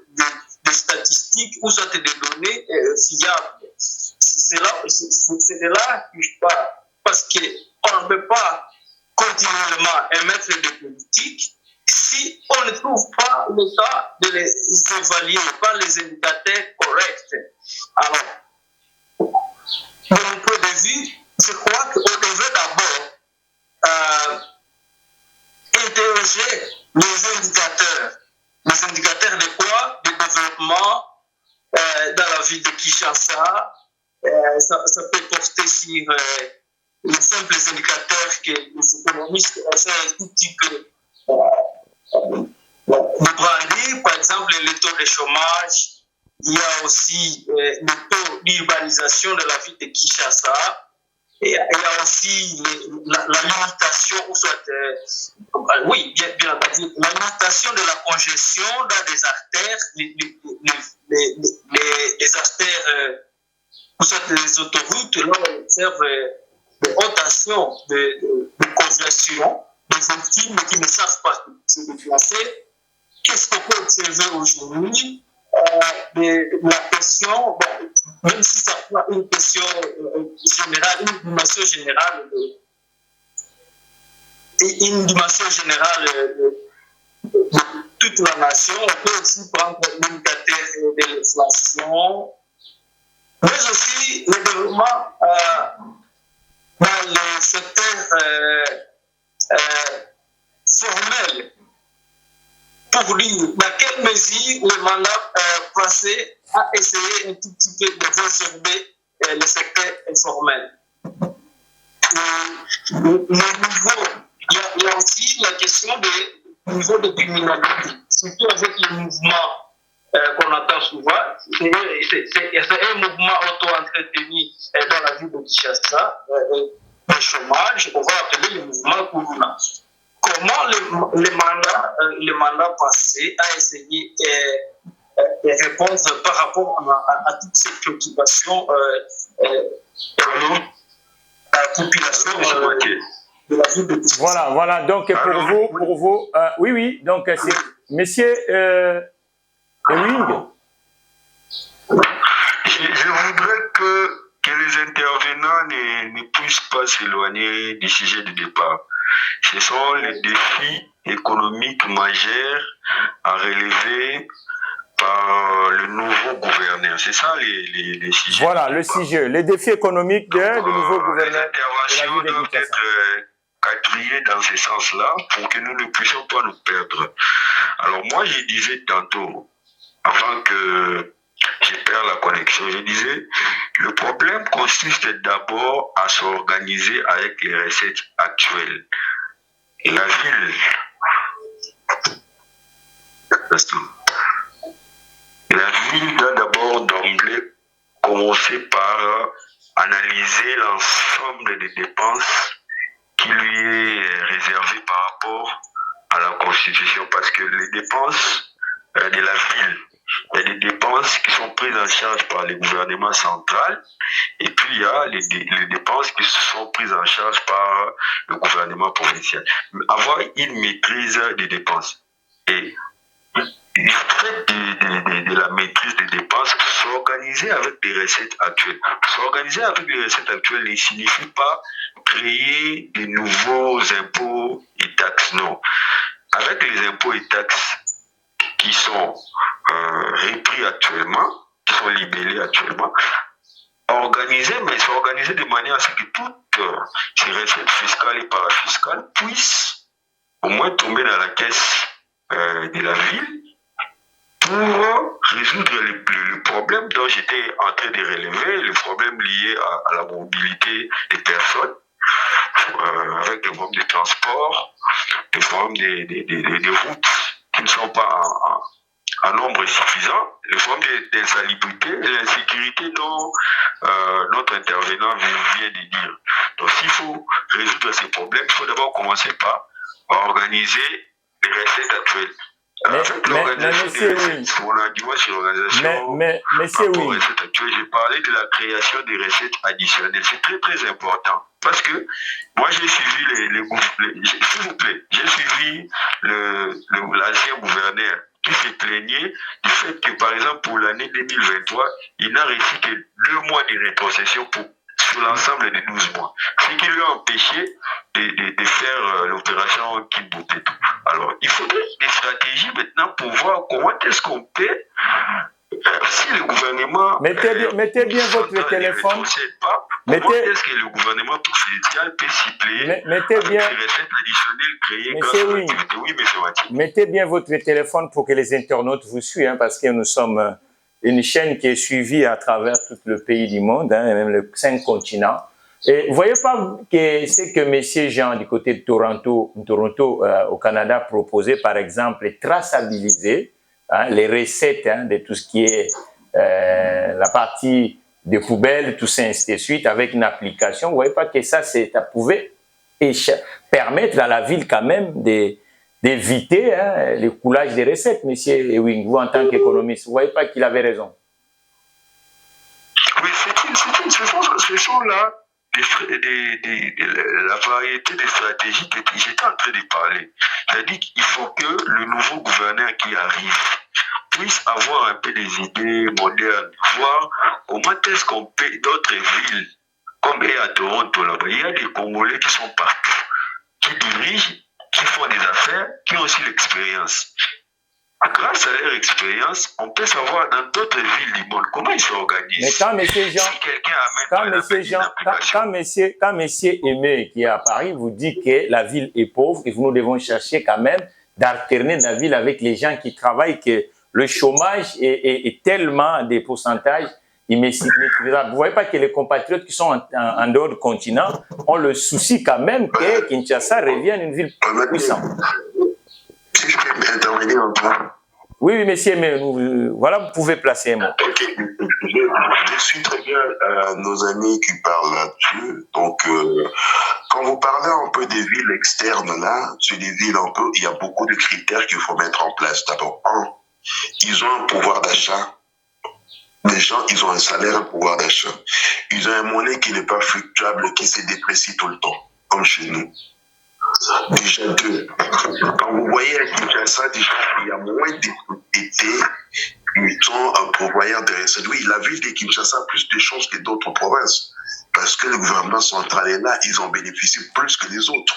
des statistiques ou soit des données fiables. C'est de là que je parle. Parce qu'on ne peut pas continuellement émettre des politiques si on ne trouve pas le temps de les évaluer par les indicateurs corrects. Alors, de mon point de vue, je crois qu'on devrait d'abord interroger les indicateurs. Les indicateurs de quoi? De développement dans la ville de Kinshasa. Ça peut porter sur les simples indicateurs que les économistes essaient un tout petit peu de brandir, par exemple le taux de chômage, il y a aussi le taux d'urbanisation de la ville de Kinshasa. Et il y a aussi la limitation, ou soit, oui, bien entendu, la limitation de la congestion dans des artères, les artères, ou soit les autoroutes, là on observe des rotations de congestion, des victimes qui ne savent pas se déplacer. Qu'est-ce qu'on peut observer aujourd'hui? La question, bon, même si ça prend une question générale, une dimension générale de toute la nation, on peut aussi prendre l'indicateur de l'inflation, mais aussi le développement dans le secteur formel. Pour dire dans quelle mesure le mandat passé a essayé un tout petit peu de résorber le secteur informel. Il y a aussi la question du niveau de criminalité, surtout avec le mouvement qu'on entend souvent. C'est un mouvement auto-entretenu dans la ville de Kinshasa, le chômage, on va appeler le mouvement Corona. Comment le mandat passé a essayé de répondre par rapport à toutes ces préoccupations de la population de la ville de Kinshasa. Voilà. Donc pour vous, oui. Donc c'est Monsieur Ewing. Je voudrais que les intervenants ne puissent pas s'éloigner du sujet de départ. Ce sont les défis économiques majeurs à relever par le nouveau gouverneur. C'est ça les sujets. Voilà, le sujet, les défis économiques du nouveau gouverneur. Les interventions doivent être quadrillées dans ce sens-là pour que nous ne puissions pas nous perdre. Alors moi, je disais tantôt, avant que je perds la connexion, je disais, le problème consiste d'abord à s'organiser avec les recettes actuelles. Et la ville doit d'abord d'emblée commencer par analyser l'ensemble des dépenses qui lui est réservé par rapport à la Constitution, parce que les dépenses de la ville, il y a des dépenses qui sont prises en charge par le gouvernement central, et puis il y a les dépenses qui sont prises en charge par le gouvernement provincial. Avoir une maîtrise des dépenses. Et le fait de la maîtrise des dépenses, s'organiser avec les recettes actuelles. S'organiser avec les recettes actuelles ne signifie pas créer de nouveaux impôts et taxes, non. Avec les impôts et taxes qui sont repris actuellement, qui sont libellés actuellement, s'organiser de manière à ce que toutes ces recettes fiscales et parafiscales puissent au moins tomber dans la caisse de la ville pour résoudre le problème dont j'étais en train de relever, le problème lié à la mobilité des personnes, avec le problème des transports, le problème des routes qui ne sont pas en nombre suffisant, le problème de l'insalubrité et l'insécurité dont notre intervenant vient de dire. Donc s'il faut résoudre ces problèmes, il faut d'abord commencer par organiser les recettes actuelles. Monsieur oui. Mon argument sur l'organisation j'ai parlé de la création des recettes additionnelles. C'est très très important. Parce que moi j'ai suivi s'il vous plaît, j'ai suivi l'ancien gouverneur qui se plaignait du fait que par exemple pour l'année 2023, il n'a réussi que 2 mois de rétrocession sur l'ensemble des 12 mois. Ce qui lui a empêché de faire l'opération Kimboteto. Alors, il faudrait des stratégies maintenant pour voir comment est-ce qu'on peut, si le gouvernement... Mettez bien votre téléphone. Comment est-ce que le gouvernement provincial peut s'y plier mettez bien, avec les recettes additionnelles créées grâce à l'activité? Oui, monsieur Mathieu. Mettez bien votre téléphone pour que les internautes vous suivent, hein, parce que nous sommes une chaîne qui est suivie à travers tout le pays du monde, hein, et même les 5 continents. Et vous voyez pas que c'est que M. Jean du côté de Toronto au Canada proposait par exemple traçabiliser les recettes de tout ce qui est la partie des poubelles, tout ça, ainsi de suite, avec une application. Vous ne voyez pas que ça pouvait permettre à la ville quand même d'éviter le coulage des recettes, monsieur Ewing, vous en tant qu'économiste. Vous ne voyez pas qu'il avait raison? Oui, ce sont là la variété des stratégies que j'étais en train de parler. C'est-à-dire qu'il faut que le nouveau gouverneur qui arrive puisse avoir un peu des idées modernes, voir comment est-ce qu'on peut, d'autres villes, comme à Toronto, là-bas, il y a des Congolais qui sont partout, qui dirigent, qui font des affaires, qui ont aussi l'expérience. Grâce à leur expérience, on peut savoir dans d'autres villes du monde comment ils s'organisent. Mais quand M. Jean, quand M. Aimé, qui est à Paris, vous dit que la ville est pauvre et que nous devons chercher quand même d'alterner la ville avec les gens qui travaillent, que le chômage est tellement des pourcentages immédiables. Vous ne voyez pas que les compatriotes qui sont en dehors du continent ont le souci quand même que Kinshasa revienne une ville puissante. Si je peux intervenir un peu. Oui, messieurs, mais voilà, vous pouvez placer un mot. Ok, je suis très bien nos amis qui parlent là-dessus. Donc, quand vous parlez un peu des villes externes là, c'est des villes un peu, il y a beaucoup de critères qu'il faut mettre en place. D'abord, ils ont un pouvoir d'achat. Les gens, ils ont un salaire, un pouvoir d'achat. Ils ont une monnaie qui n'est pas fluctuable, qui se déprécie tout le temps, comme chez nous. Déjà deux. Quand vous voyez à Kinshasa, déjà, il y a moins d'étés qui sont un pourvoyeur de recettes. Oui, la ville de Kinshasa a plus de chances que d'autres provinces. Parce que le gouvernement central est là, ils en bénéficient plus que les autres.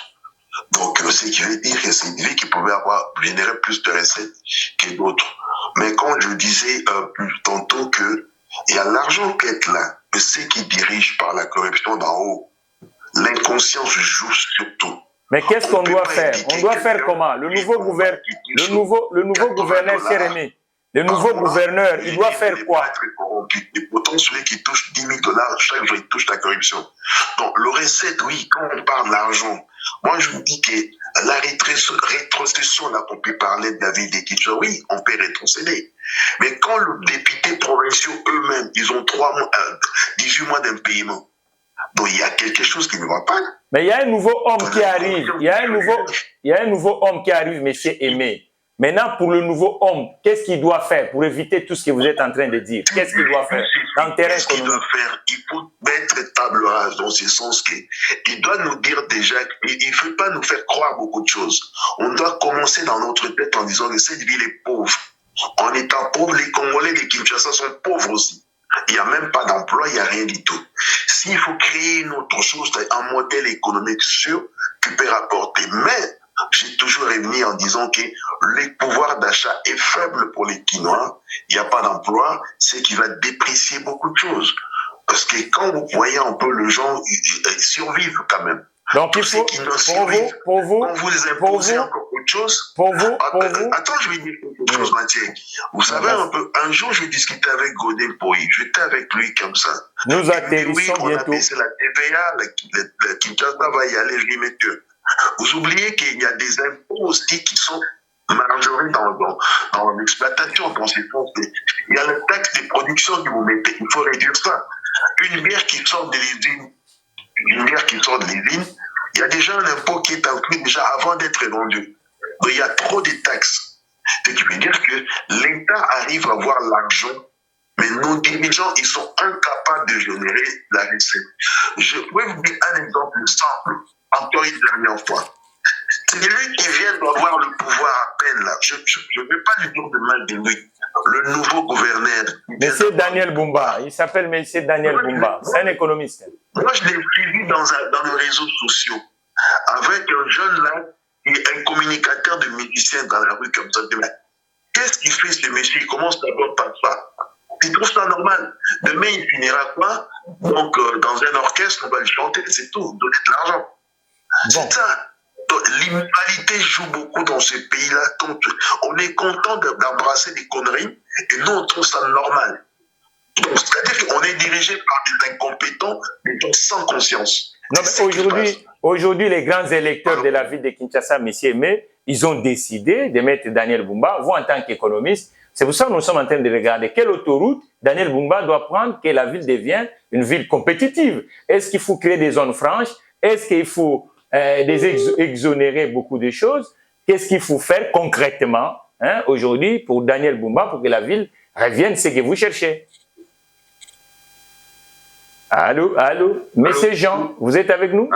Donc, ce qui veut dire que c'est une ville qui pouvait générer plus de recettes que d'autres. Mais quand je disais tantôt qu'il y a l'argent qui est là, mais ceux qui dirigent par la corruption d'en haut, l'inconscience joue surtout. Mais qu'est-ce qu'on doit faire? On doit faire comment? Le nouveau gouverneur, cher Aimé, le nouveau gouverneur, il doit faire quoi? Et pourtant, celui qui touche $10 000, chaque jour, il touche la corruption. Donc, le recette, oui, quand on parle d'argent, moi, je vous dis que la rétrocession, là, qu'on peut parler de la ville de Kinshasa, oui, on peut rétrocéder. Mais quand les députés provinciaux eux-mêmes, ils ont 18 mois d'impayement, donc il y a quelque chose qui ne va pas. Mais il y a un nouveau homme qui arrive. Il y a un nouveau homme qui arrive, monsieur Aimé. Maintenant, pour le nouveau homme, qu'est-ce qu'il doit faire pour éviter tout ce que vous êtes en train de dire? Qu'est-ce qu'il doit faire dans le terrain économique? Doit faire? Il faut mettre table rase dans ce sens qu'il doit nous dire déjà qu'il ne faut pas nous faire croire beaucoup de choses. On doit commencer dans notre tête en disant que cette ville est pauvre. En étant pauvre, les Congolais de Kinshasa sont pauvres aussi. Il n'y a même pas d'emploi, il n'y a rien du tout. S'il faut créer une autre chose, un modèle économique sûr qui peut rapporter. Mais j'ai toujours remis en disant que le pouvoir d'achat est faible pour les Quinois. Il n'y a pas d'emploi, c'est qui va déprécier beaucoup de choses. Parce que quand vous voyez un peu les gens, ils survivent quand même. Donc il faut, pour vous, quand vous les imposez encore autre chose. Attends, je vais dire quelque chose, Mathieu. Vous savez un peu, un jour je discutais avec Godin Poyi, j'étais avec lui comme ça. Nous atterrissons bientôt. On a baissé la TVA, la Kinshasa va y aller, je lui mets que. Vous oubliez qu'il y a des impôts aussi qui sont majorés dans l'exploitation, dans ces fonds. Il y a la taxe de production que vous mettez, il faut réduire ça. Une bière qui sort de l'usine, il y a déjà un impôt qui est inclus déjà avant d'être vendu. Donc il y a trop de taxes. Ce qui veut dire que l'État arrive à avoir l'argent, mais nos dirigeants, ils sont incapables de générer la recette. Je peux vous dire un exemple simple, encore une dernière fois. C'est lui qui vient d'avoir le pouvoir à peine là. Je ne vais pas lui dire de mal de lui. Le nouveau gouverneur. Monsieur Daniel Bumba, il s'appelle Monsieur Daniel Bumba, c'est un économiste. Moi, je l'ai suivi dans les réseaux sociaux avec un jeune là, un communicateur de musiciens dans la rue comme ça. Qu'est-ce qu'il fait ce monsieur? Il commence d'abord par ça. Il trouve ça normal. Demain, il finira quoi? Donc, dans un orchestre, on va le chanter, c'est tout, donner de l'argent. Bon. C'est ça. L'immoralité joue beaucoup dans ce pays-là. On est content d'embrasser des conneries et nous, on trouve ça normal. C'est-à-dire qu'on est dirigé par des incompétents, des gens sans conscience. Non, mais aujourd'hui, les grands électeurs de la ville de Kinshasa, M. Aimé, ils ont décidé de mettre Daniel Bumba, vous en tant qu'économiste, C'est pour ça que nous sommes en train de regarder quelle autoroute Daniel Bumba doit prendre que la ville devienne une ville compétitive. Est-ce qu'il faut créer des zones franches? Est-ce qu'il faut exonérer beaucoup de choses? Qu'est-ce qu'il faut faire concrètement aujourd'hui pour Daniel Bumba pour que la ville revienne ce que vous cherchez? Allô, allô, Monsieur Jean, vous êtes avec nous?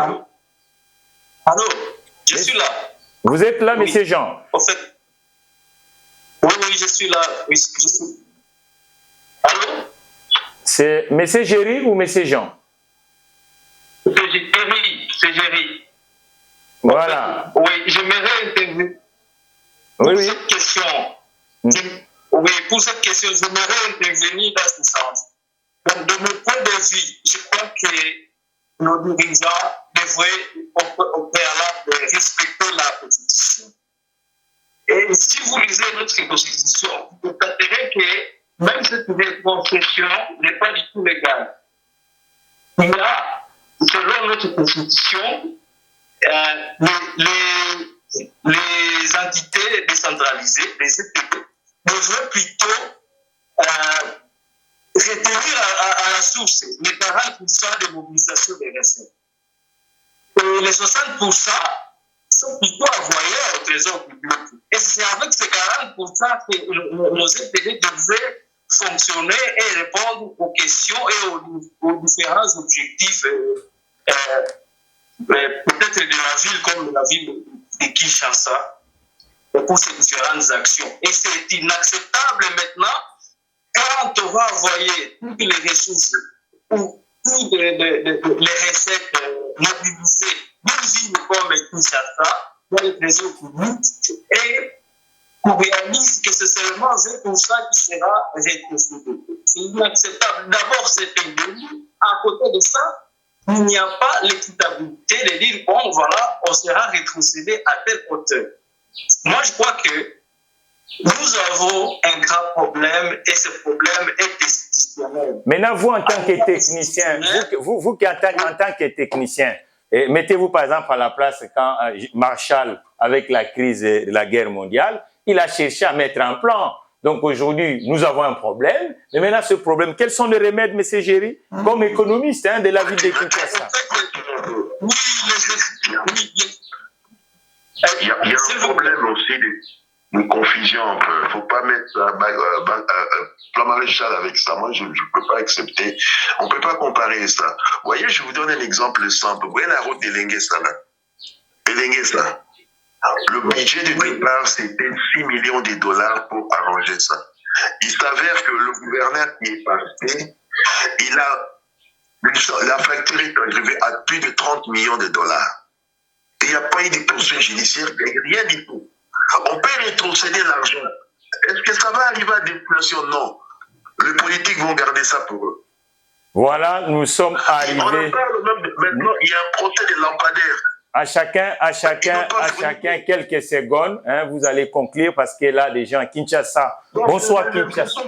Allô, je suis là. Vous êtes là, Monsieur Jean? En fait, oui, je suis là. Oui, je suis... Allô? C'est Monsieur Géry ou Monsieur Jean? C'est Géry. Voilà. Oui, j'aimerais intervenir pour cette question. Oui, pour cette question, j'aimerais intervenir dans ce sens. Donc, de mon point de vue, je crois que nos dirigeants devraient, au préalable, respecter la Constitution. Et si vous lisez notre Constitution, vous constaterez que même cette concession n'est pas du tout légale. Il y a, selon notre Constitution, les entités décentralisées, les EPD, devraient plutôt retenir à la source les 40% de mobilisation des recettes. Et les 60% sont plutôt envoyés au trésor public. Et c'est avec ces 40% que nos EPD devraient fonctionner et répondre aux questions et aux différents objectifs, peut-être de la ville comme la ville de Kinshasa, pour ces différentes actions. Et c'est inacceptable maintenant quand on va envoyer toutes les ressources ou toutes les recettes mobilisées d'une ville comme Kinshasa dans les trésors publics et on réalise que c'est seulement 20% qui sera rétrocédé. C'est inacceptable. D'abord, c'est indéniable. À côté de ça, il n'y a pas l'équitabilité de dire, bon, voilà, on sera rétrocédé à telle hauteur. Moi, je crois que nous avons un grand problème et ce problème est institutionnel. Maintenant, vous, en tant que technicien, vous qui en tant que technicien, mettez-vous par exemple à la place quand Marshall, avec la crise de la guerre mondiale, il a cherché à mettre un plan. Donc aujourd'hui, nous avons un problème. Mais maintenant, ce problème, quels sont les remèdes, M. Géry, comme économiste de la ville de Kinshasa? Il y a un problème aussi de confusion un peu. Il ne faut pas mettre plan Maréchal avec ça. Moi, je ne peux pas accepter. On ne peut pas comparer ça. Vous voyez, je vous donne un exemple simple. Vous voyez la route de Lenguesa là? Lenguesa. Le budget du départ, c'était 6 millions de dollars pour arranger ça. Il s'avère que le gouverneur qui est parti, la facture est arrivée à plus de 30 millions de dollars. Il n'y a pas eu de poursuite judiciaire, rien du tout. On peut rétrocéder l'argent. Est-ce que ça va arriver à déflation? Non. Les politiques vont garder ça pour eux. Voilà, nous sommes arrivés. On en parle même maintenant, il y a un procès de lampadaire. À chacun, quelques secondes, vous allez conclure parce que là, des gens à Kinshasa. Bonsoir Kinshasa.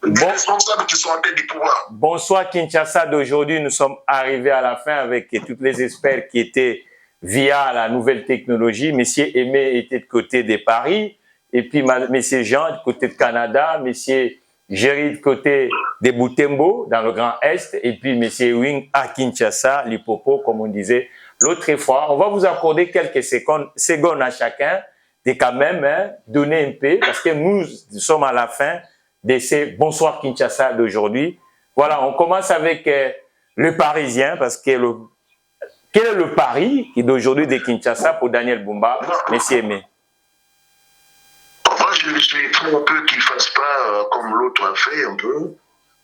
Des responsables qui sont en tête du pouvoir. Bonsoir Kinshasa d'aujourd'hui. Nous sommes arrivés à la fin avec tous les experts qui étaient via la nouvelle technologie. Monsieur Aimé était de côté de Paris. Et puis Monsieur Jean de côté de Canada. Monsieur Géry de côté de Butembo dans le Grand Est. Et puis Monsieur Wing à Kinshasa, l'Hippopo, comme on disait l'autre fois. On va vous accorder quelques secondes à chacun de quand même donner un peu parce que nous sommes à la fin de ces Bonsoir Kinshasa d'aujourd'hui. Voilà, on commence avec le Parisien parce que quel est le pari d'aujourd'hui de Kinshasa pour Daniel Bumba, Monsieur Aimé? Moi, je trouve un peu qu'il ne fasse pas comme l'autre a fait un peu.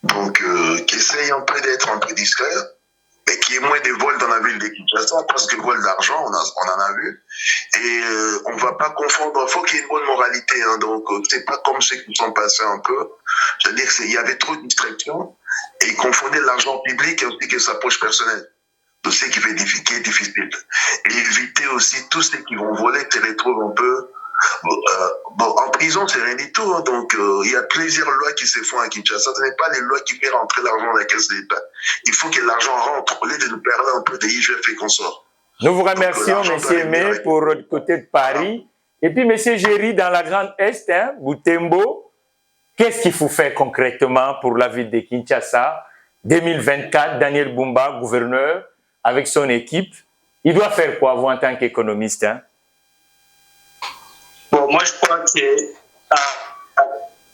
Donc, qu'il essaye un peu d'être un peu discret. Mais qu'il y ait moins de vols dans la ville de Kinshasa, parce que vol d'argent, on en a vu. Et on ne va pas confondre, il faut qu'il y ait une bonne moralité. Hein, donc, c'est pas comme ceux qui sont passés un peu. C'est-à-dire qu'il y avait trop de distractions et ils confondaient l'argent public ainsi que sa poche personnelle. Donc, c'est ce qui est difficile. Et éviter aussi tous ceux qui vont voler, qui se retrouvent un peu. En prison, c'est rien du tout. Hein. Donc, il y a plusieurs lois qui se font à Kinshasa. Ce n'est pas les lois qui font rentrer l'argent dans la caisse de l'État. Il faut que l'argent rentre au lieu de nous perdre un peu de IGF et consorts. Nous vous remercions, M. Aimé, pour le côté de Paris. Et puis, M. Géry, dans la Grande Est, Butembo, Qu'est-ce qu'il faut faire concrètement pour la ville de Kinshasa? 2024, Daniel Bumba, gouverneur, avec son équipe, il doit faire quoi, vous, en tant qu'économiste, hein? Bon, moi, je crois que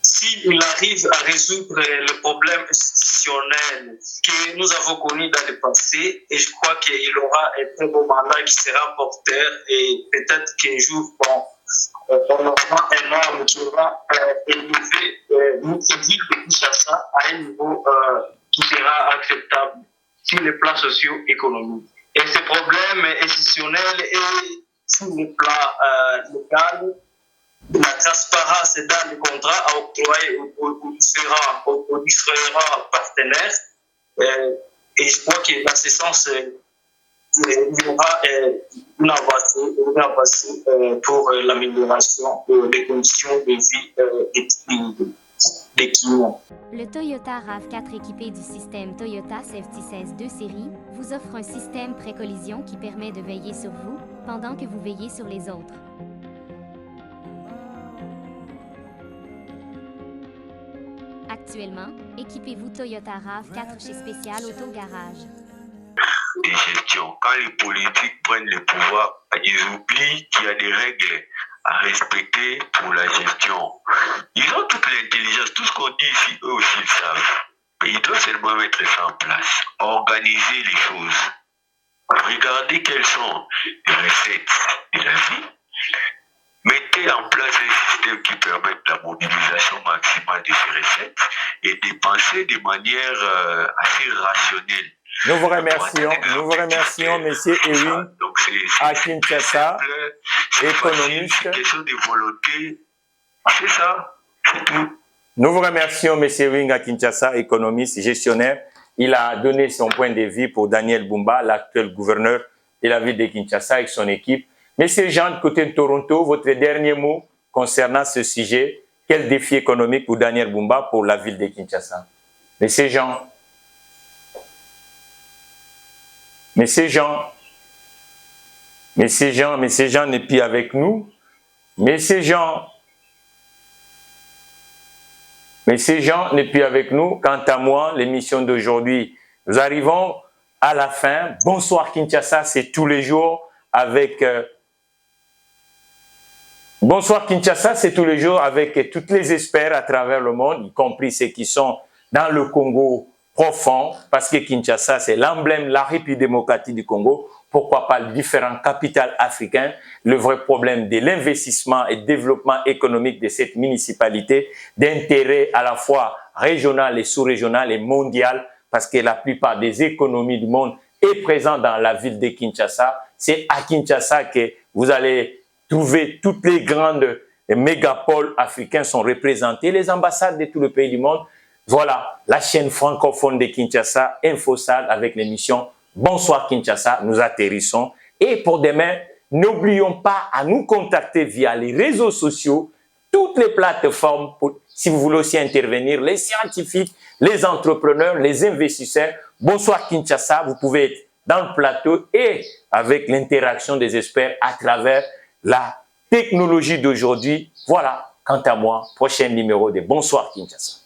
s'il arrive à résoudre le problème institutionnel que nous avons connu dans le passé, et je crois qu'il aura un très beau mandat qui sera porteur, et peut-être qu'un jour, bon, on aura un homme qui va élever notre ville de Kinshasa à un niveau qui sera acceptable sur les plans socio-économiques. Et ce problème institutionnel est sur le plan local, la transparence dans les contrats à octroyer aux différents partenaires. Et je crois que dans ce sens, il y aura une avancée pour l'amélioration des conditions de vie des clients. Le Toyota RAV4 équipé du système Toyota Safety 16 2 série vous offre un système pré-collision qui permet de veiller sur vous pendant que vous veillez sur les autres. Actuellement, équipez-vous Toyota RAV4 chez Spécial Auto Garage. Et gestion. Quand les politiques prennent le pouvoir, ils oublient qu'il y a des règles à respecter pour la gestion. Ils ont toute l'intelligence, tout ce qu'on dit ici, eux aussi le savent. Mais ils doivent seulement mettre ça en place, organiser les choses. Regardez quelles sont les recettes de la vie. Mettez en place un système qui permette la mobilisation maximale de ces recettes et dépenser de manière assez rationnelle. Nous vous remercions, Monsieur Ewing, à Kinshasa, économiste. C'est une question de volonté, c'est ça, c'est tout. Nous vous remercions, M. Ewing, à Kinshasa, économiste, gestionnaire. Il a donné son point de vue pour Daniel Bumba, l'actuel gouverneur de la ville de Kinshasa, avec son équipe. Monsieur Jean, de côté de Toronto, votre dernier mot concernant ce sujet, quel défi économique pour Daniel Bumba pour la ville de Kinshasa? Monsieur Jean. Monsieur Jean n'est plus avec nous. Monsieur Jean n'est plus avec nous. Quant à moi, l'émission d'aujourd'hui, nous arrivons à la fin. Bonsoir Kinshasa, c'est tous les jours avec... Bonsoir Kinshasa, c'est tous les jours avec toutes les experts à travers le monde, y compris ceux qui sont dans le Congo profond, parce que Kinshasa, c'est l'emblème, la République démocratique du Congo. Pourquoi pas les différents capitales africains? Le vrai problème de l'investissement et développement économique de cette municipalité, d'intérêt à la fois régional et sous-régional et mondial, parce que la plupart des économies du monde est présente dans la ville de Kinshasa. C'est à Kinshasa que vous allez trouver toutes les grandes mégapoles africains sont représentés, les ambassades de tout le pays du monde. Voilà, la chaîne francophone de Kinshasa, InfoSAG, avec l'émission Bonsoir Kinshasa, nous atterrissons. Et pour demain, n'oublions pas à nous contacter via les réseaux sociaux, toutes les plateformes, si vous voulez aussi intervenir, les scientifiques, les entrepreneurs, les investisseurs. Bonsoir Kinshasa, vous pouvez être dans le plateau et avec l'interaction des experts à travers la technologie d'aujourd'hui. Voilà, quant à moi, prochain numéro de Bonsoir Kinshasa.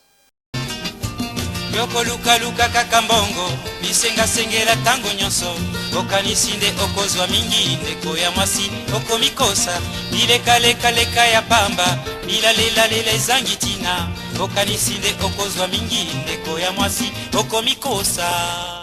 Yoko luka luka kaka mbongo bisenga sengela tango nyonso okanisi nde okozwa mingi ndeko ya mwasi okomikosa bileka ya pamba bilalela ezangi tina okanisi nde okozwa mingi ndeko ya mwasi okomikosa.